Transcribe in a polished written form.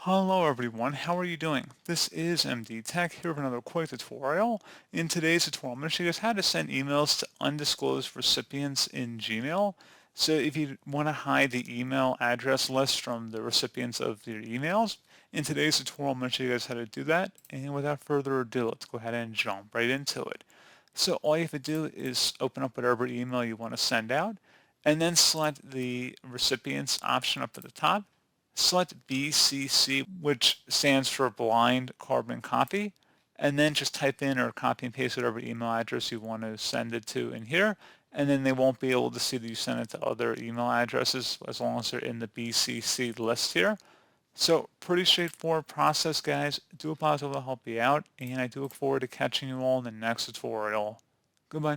Hello everyone, how are you doing? This is MD Tech here with another quick tutorial. In today's tutorial, I'm going to show you guys how to send emails to undisclosed recipients in Gmail. So if you want to hide the email address list from the recipients of your emails, in today's tutorial, I'm going to show you guys how to do that. And without further ado, let's go ahead and jump right into it. So all you have to do is open up whatever email you want to send out, and then select the recipients option up at the top. Select BCC, which stands for Blind Carbon Copy, and then just type in or copy and paste whatever email address you want to send it to in here, and then they won't be able to see that you sent it to other email addresses as long as they're in the BCC list here. So pretty straightforward process, guys. Do hope I was able to help you out, and I do look forward to catching you all in the next tutorial. Goodbye.